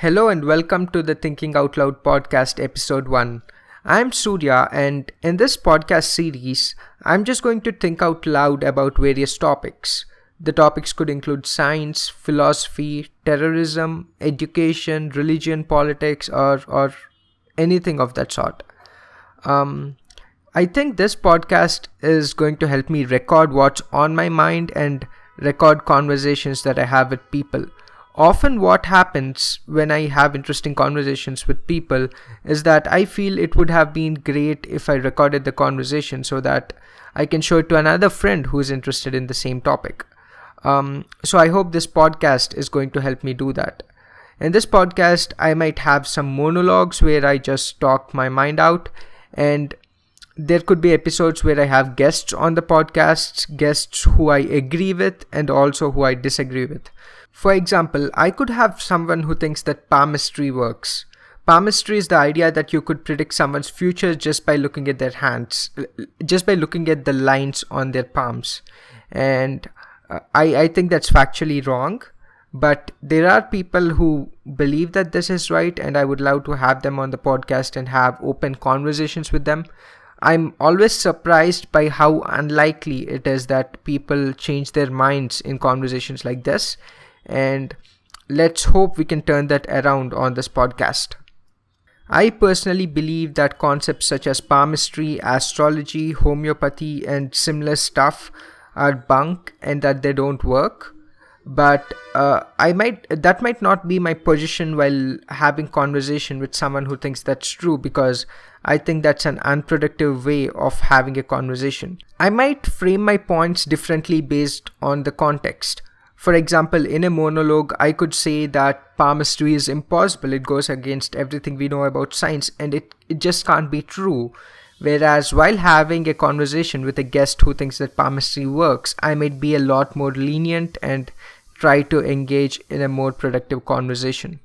Hello and welcome to the Thinking Out Loud podcast, episode 1. I'm Surya, and in this podcast series, I'm just going to think out loud about various topics. The topics could include science, philosophy, terrorism, education, religion, politics, or anything of that sort. I think this podcast is going to help me record what's on my mind and record conversations that I have with people. Often what happens when I have interesting conversations with people is that I feel it would have been great if I recorded the conversation so that I can show it to another friend who is interested in the same topic. So I hope this podcast is going to help me do that. In this podcast, I might have some monologues where I just talk my mind out, and there could be episodes where I have guests on the podcasts, guests who I agree with and also who I disagree with. For example, I could have someone who thinks that palmistry works. Palmistry is the idea that you could predict someone's future just by looking at their hands, just by looking at the lines on their palms. And I think that's factually wrong. But there are people who believe that this is right, and I would love to have them on the podcast and have open conversations with them. I'm always surprised by how unlikely it is that people change their minds in conversations like this. And let's hope we can turn that around on this podcast. I personally believe that concepts such as palmistry, astrology, homeopathy, and similar stuff are bunk and that they don't work. But that might not be my position while having conversation with someone who thinks that's true, because I think that's an unproductive way of having a conversation. I might frame my points differently based on the context. For example, in a monologue, I could say that palmistry is impossible. It goes against everything we know about science, and it just can't be true. Whereas while having a conversation with a guest who thinks that palmistry works, I might be a lot more lenient and try to engage in a more productive conversation.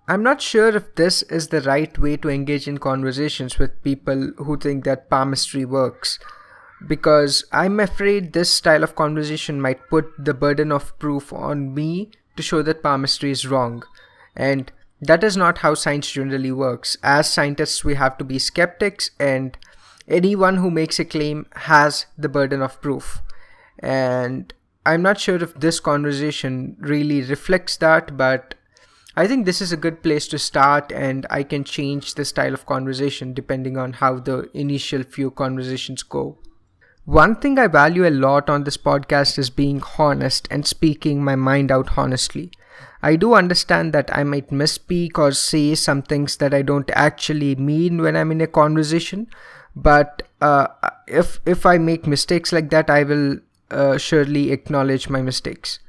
I'm not sure if this is the right way to engage in conversations with people who think that palmistry works, because I'm afraid this style of conversation might put the burden of proof on me to show that palmistry is wrong. And that is not how science generally works. As scientists, we have to be skeptics, and anyone who makes a claim has the burden of proof. And I'm not sure if this conversation really reflects that, but I think this is a good place to start, and I can change the style of conversation depending on how the initial few conversations go. One thing I value a lot on this podcast is being honest and speaking my mind out honestly. I do understand that I might misspeak or say some things that I don't actually mean when I'm in a conversation, but if I make mistakes like that, I will surely acknowledge my mistakes.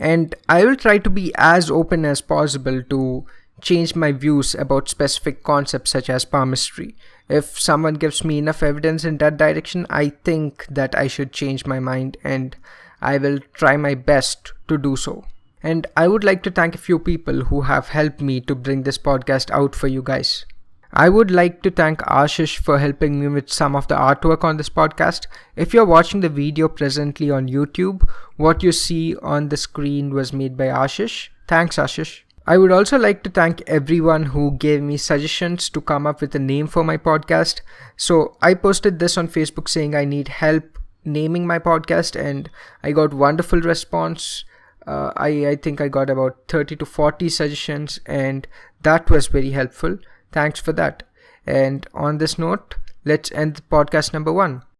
And I will try to be as open as possible to change my views about specific concepts such as palmistry. If someone gives me enough evidence in that direction, I think that I should change my mind, and I will try my best to do so. And I would like to thank a few people who have helped me to bring this podcast out for you guys. I would like to thank Ashish for helping me with some of the artwork on this podcast. If you're watching the video presently on YouTube, what you see on the screen was made by Ashish. Thanks, Ashish. I would also like to thank everyone who gave me suggestions to come up with a name for my podcast. So I posted this on Facebook saying I need help naming my podcast, and I got wonderful response. I think I got about 30 to 40 suggestions, and that was very helpful. Thanks for that. And on this note, let's end podcast number 1.